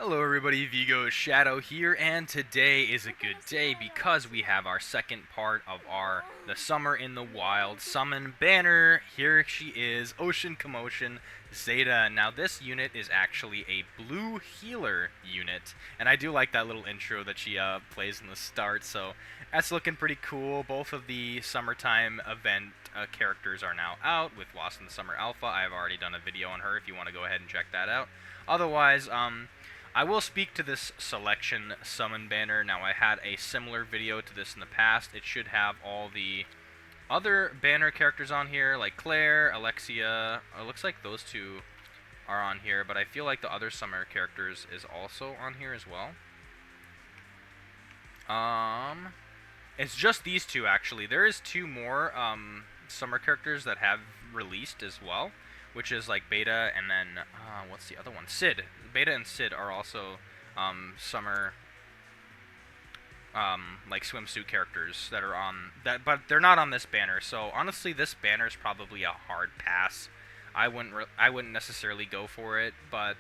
Hello everybody, Vigo Shadow here, and today is a good day because we have our second part of our The Summer in the Wild summon banner. Here she is, Ocean Commotion, Zeta. Now this unit is actually a blue healer unit, and I do like that little intro that she plays in the start, so that's looking pretty cool. Both of the summertime event characters are now out with Lost in the Summer Alpha. I've already done a video on her if you want to go ahead and check that out. Otherwise, I will speak to this selection summon banner. Now, I had a similar video to this in the past. It should have all the other banner characters on here, like Claire, Alexia. It looks like those two are on here, but I feel like the other summer characters is also on here as well. It's just these two, actually. There is two more summer characters that have released as well, which is like Beta and then what's the other one? Sid. Beta and Sid are also summer like swimsuit characters that are on that, but they're not on this banner. So honestly, this banner is probably a hard pass. I wouldn't necessarily go for it, but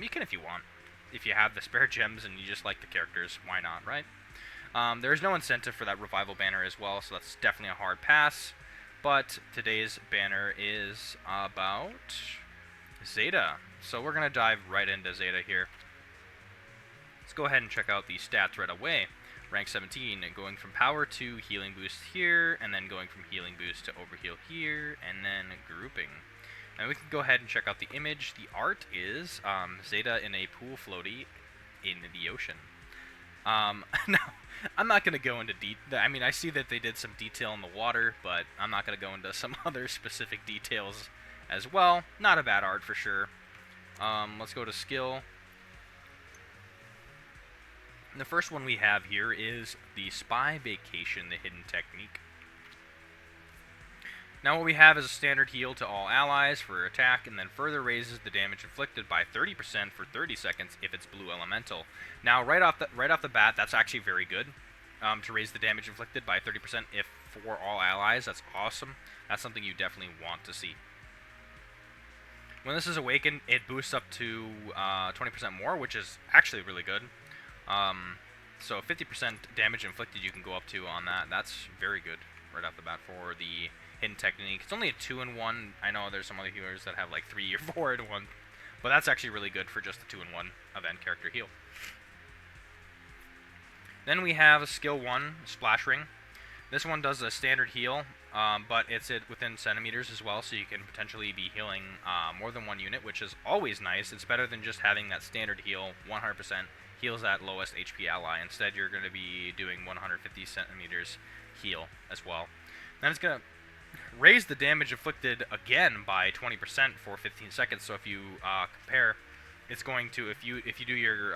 you can if you want. If you have the spare gems and you just like the characters, why not, right? There's no incentive for that revival banner as well, so that's definitely a hard pass. But today's banner is about Zeta. So we're going to dive right into Zeta here. Let's go ahead and check out the stats right away. Rank 17, going from power to healing boost here, and then going from healing boost to overheal here, and then grouping. And we can go ahead and check out the image. The art is Zeta in a pool floaty in the ocean. Now, I'm not going to go into detail. I mean, I see that they did some detail in the water, but I'm not going to go into some other specific details as well. Not a bad art for sure. Let's go to skill. And the first one we have here is the Spy Vacation, the hidden technique. Now what we have is a standard heal to all allies for attack, and then further raises the damage inflicted by 30% for 30 seconds if it's blue elemental. Now right off the bat, that's actually very good to raise the damage inflicted by 30% if for all allies. That's awesome. That's something you definitely want to see. When this is awakened, it boosts up to 20% more, which is actually really good. So 50% damage inflicted you can go up to on that. That's very good right off the bat for the hidden technique. It's only a 2-in-1. I know there's some other healers that have like 3 or 4-in-1, but that's actually really good for just the 2-in-1 event character heal. Then we have a skill 1, Splash Ring. This one does a standard heal, but it's within centimeters as well, so you can potentially be healing more than one unit, which is always nice. It's better than just having that standard heal, 100% heals that lowest HP ally. Instead, you're going to be doing 150 centimeters heal as well. Then it's going to raise the damage inflicted again by 20% for 15 seconds. So if you compare, it's going to, if you do your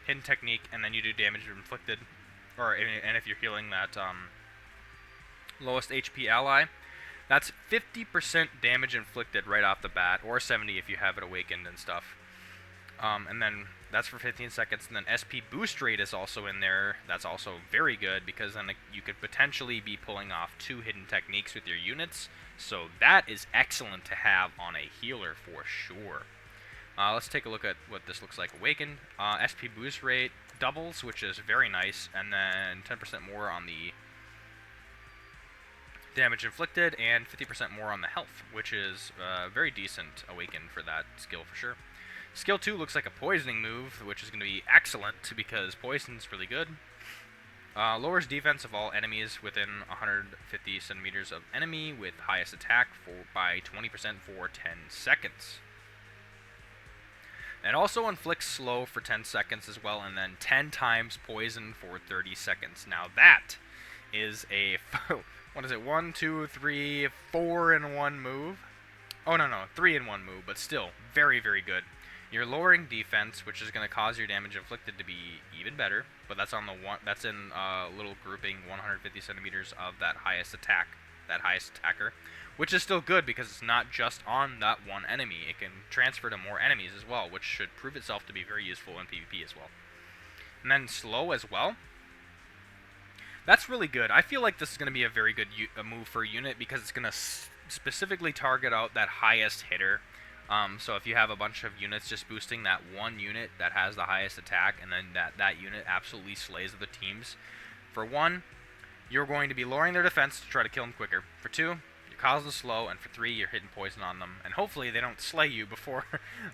hidden technique and then you do damage inflicted, and if you're healing that lowest HP ally, that's 50% damage inflicted right off the bat, or 70 if you have it awakened and stuff. And then that's for 15 seconds, and then SP boost rate is also in there. That's also very good, because then you could potentially be pulling off 2 hidden techniques with your units, so that is excellent to have on a healer for sure. Let's take a look at what this looks like awakened. SP boost rate doubles, which is very nice, and then 10% more on the damage inflicted, and 50% more on the health, which is very decent awakened for that skill for sure. Skill 2 looks like a poisoning move, which is going to be excellent because poison's really good. Lowers defense of all enemies within 150 centimeters of enemy with highest attack by 20% for 10 seconds. It also inflicts slow for 10 seconds as well, and then 10 times poison for 30 seconds. Now that is a, what is it, 1, 2, 3, 4-in-1 move? Oh, no, 3-in-1 move, but still, very, very good. You're lowering defense, which is going to cause your damage inflicted to be even better, but that's on the one. That's in little grouping 150 centimeters of that highest attack, that highest attacker, which is still good because it's not just on that one enemy. It can transfer to more enemies as well, which should prove itself to be very useful in PvP as well. And then slow as well. That's really good. I feel like this is going to be a very good move for a unit because it's going to specifically target out that highest hitter So if you have a bunch of units just boosting that one unit that has the highest attack, and then that unit absolutely slays other teams, for one, you're going to be lowering their defense to try to kill them quicker. For two, you're causing slow, and for three, you're hitting poison on them. And hopefully they don't slay you before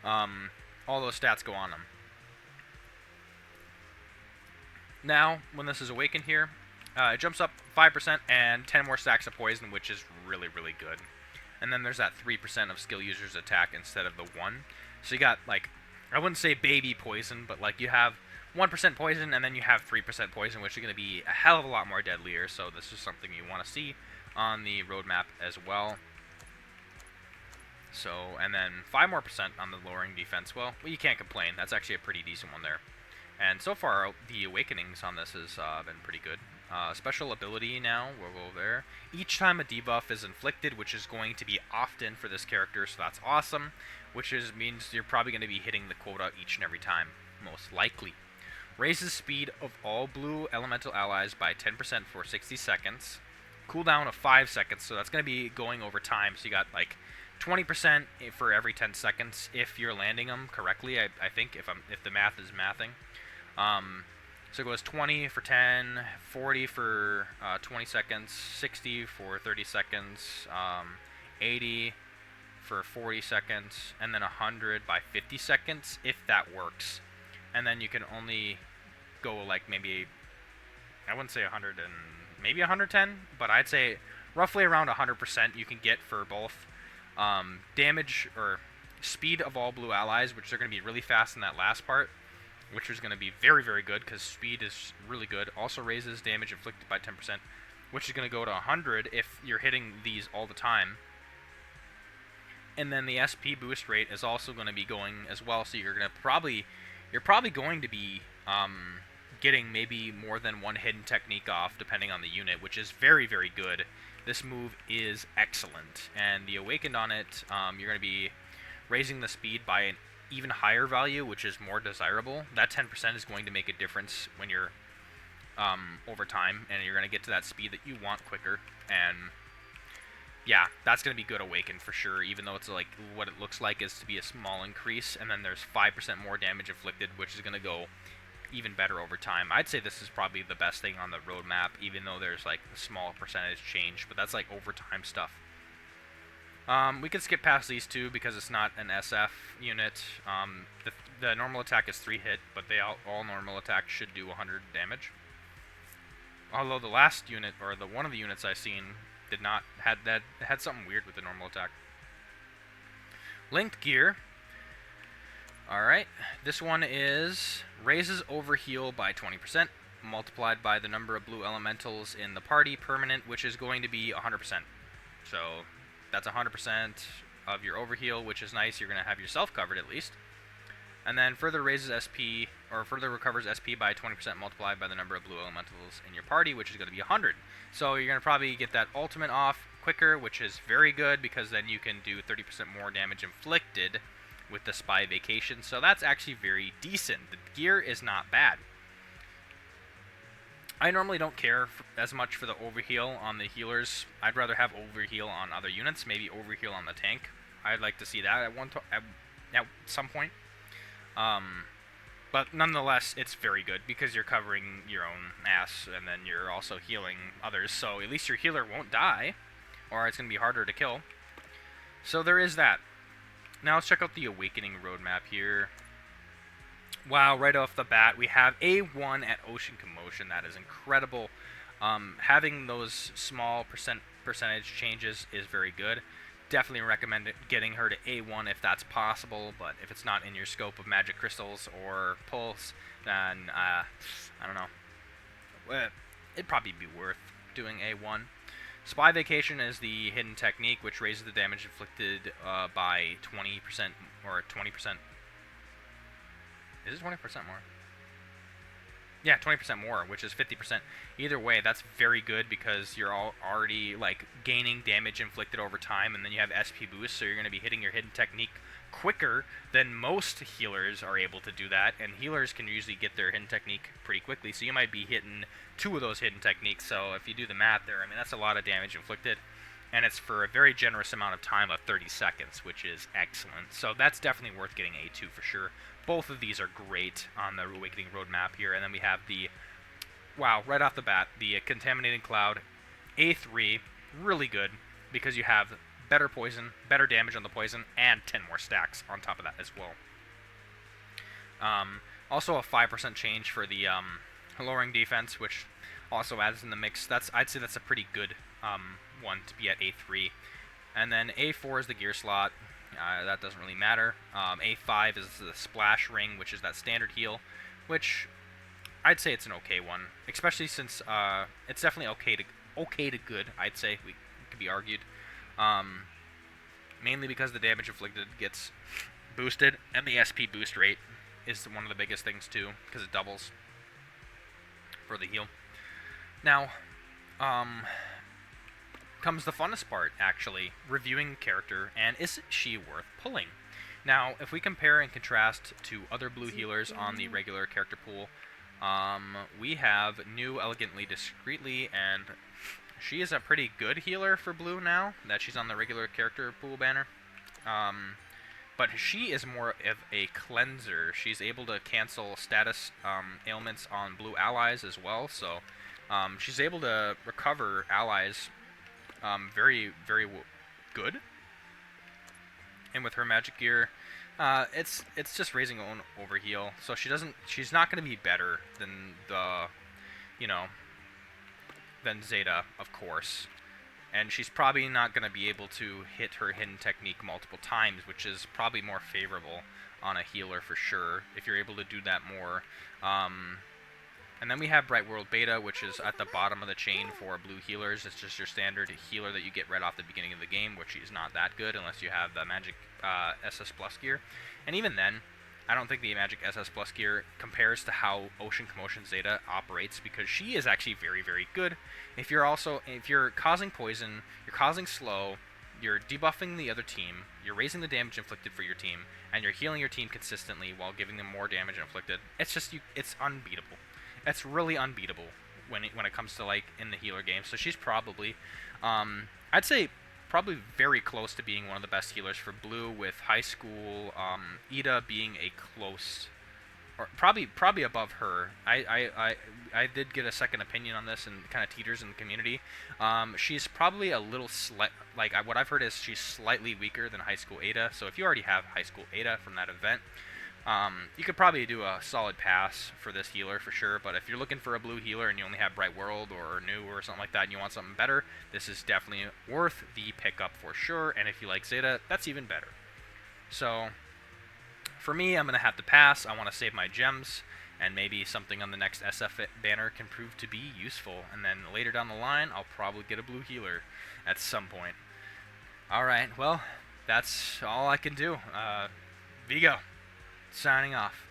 all those stats go on them. Now, when this is awakened here, it jumps up 5% and 10 more stacks of poison, which is really, really good. And then there's that 3% of skill users attack instead of the 1. So you got, like, I wouldn't say baby poison, but, like, you have 1% poison, and then you have 3% poison, which is going to be a hell of a lot more deadlier. So this is something you want to see on the roadmap as well. So, and then 5% more on the lowering defense. Well, you can't complain. That's actually a pretty decent one there. And so far, the awakenings on this has been pretty good. Special ability now, we'll go there. Each time a debuff is inflicted, which is going to be often for this character, so that's awesome. Which means you're probably going to be hitting the quota each and every time, most likely. Raises speed of all blue elemental allies by 10% for 60 seconds. Cooldown of 5 seconds, so that's going to be going over time. So you got like 20% for every 10 seconds if you're landing them correctly. I think if the math is mathing. So it goes 20 for 10, 40 for 20 seconds, 60 for 30 seconds, 80 for 40 seconds, and then 100 by 50 seconds if that works. And then you can only go like maybe, I wouldn't say 100 and maybe 110, but I'd say roughly around 100% you can get for both damage or speed of all blue allies, which are going to be really fast in that last part, which is going to be very, very good because speed is really good. Also raises damage inflicted by 10%, which is going to go to 100 if you're hitting these all the time. And then the SP boost rate is also going to be going as well, so you're probably going to be getting maybe more than one hidden technique off, depending on the unit, which is very, very good. This move is excellent, and the awakened on it, you're going to be raising the speed by an even higher value, which is more desirable. That 10% is going to make a difference when you're over time, and you're going to get to that speed that you want quicker. And yeah, that's going to be good awakened for sure, even though it's like what it looks like is to be a small increase, and then there's 5% more damage inflicted, which is going to go even better over time. I'd say this is probably the best thing on the roadmap, even though there's like a small percentage change, but that's like overtime stuff. We can skip past these two because it's not an SF unit. The normal attack is 3 hit, but all normal attacks should do 100 damage. Although the last unit, or one of the units I've seen, had something weird with the normal attack. Linked gear. Alright, this one is raises overheal by 20%, multiplied by the number of blue elementals in the party, permanent, which is going to be 100%. So that's 100% of your overheal, which is nice. You're going to have yourself covered at least. And then further raises SP, or further recovers SP by 20% multiplied by the number of blue elementals in your party, which is going to be 100. So you're going to probably get that ultimate off quicker, which is very good because then you can do 30% more damage inflicted with the Spy Vacation. So that's actually very decent. The gear is not bad. I normally don't care as much for the overheal on the healers. I'd rather have overheal on other units, maybe overheal on the tank. I'd like to see that at some point. But nonetheless, it's very good because you're covering your own ass and then you're also healing others. So at least your healer won't die, or it's going to be harder to kill. So there is that. Now let's check out the Awakening roadmap here. Wow, right off the bat, we have A1 at Ocean Commotion. That is incredible. Having those small percentage changes is very good. Definitely recommend getting her to A1 if that's possible, but if it's not in your scope of magic crystals or pulse, then I don't know. It'd probably be worth doing A1. Spy Vacation is the hidden technique, which raises the damage inflicted by 20% or 20%. Is it 20% more? Yeah, 20% more, which is 50%. Either way, that's very good because you're already like gaining damage inflicted over time, and then you have SP boost, so you're going to be hitting your hidden technique quicker than most healers are able to do that, and healers can usually get their hidden technique pretty quickly, so you might be hitting 2 of those hidden techniques. So if you do the math there, I mean, that's a lot of damage inflicted. and it's for a very generous amount of time of 30 seconds, which is excellent. So that's definitely worth getting A2 for sure. Both of these are great on the Awakening roadmap here. And then we have the, wow, right off the bat, the Contaminating Cloud, A3, really good, because you have better poison, better damage on the poison, and 10 more stacks on top of that as well. Also a 5% change for the lowering defense, which also adds in the mix. I'd say that's a pretty good one to be at A3. And then A4 is the gear slot. That doesn't really matter. A5 is the splash ring, which is that standard heal, which I'd say it's an okay one, especially since it's definitely okay to good. I'd say it could be argued, mainly because the damage inflicted gets boosted, and the SP boost rate is one of the biggest things too, because it doubles for the heal. Now, comes the funnest part, actually, reviewing character, and is she worth pulling? Now, if we compare and contrast to other blue healers on the regular character pool, we have New Elegantly Discreetly, and she is a pretty good healer for blue now that she's on the regular character pool banner. But she is more of a cleanser. She's able to cancel status ailments on blue allies as well, so she's able to recover allies very, very good. And with her magic gear, it's just raising her own overheal. So she's not going to be better than than Zeta, of course. And she's probably not going to be able to hit her hidden technique multiple times, which is probably more favorable on a healer for sure, if you're able to do that more. And then we have Bright World Beta, which is at the bottom of the chain for blue healers. It's just your standard healer that you get right off the beginning of the game, which is not that good unless you have the Magic SS Plus gear. And even then, I don't think the Magic SS Plus gear compares to how Ocean Commotion Zeta operates, because she is actually very, very good. If you're causing poison, you're causing slow, you're debuffing the other team, you're raising the damage inflicted for your team, and you're healing your team consistently while giving them more damage inflicted, it's unbeatable. It's really unbeatable when it comes to, like, in the healer game. So she's probably, I'd say, probably very close to being one of the best healers for blue, with High School, Ida being a close, or probably above her. I did get a second opinion on this and kind of teeters in the community. She's probably a little what I've heard is she's slightly weaker than High School Ada. So if you already have High School Ada from that event, you could probably do a solid pass for this healer for sure. But if you're looking for a blue healer and you only have Bright World or New or something like that, and you want something better, this is definitely worth the pickup for sure. And if you like Zeta, that's even better. So for me, I'm going to have to pass. I want to save my gems, and maybe something on the next SF banner can prove to be useful. And then later down the line, I'll probably get a blue healer at some point. Alright, well, that's all I can do. Vigo, signing off.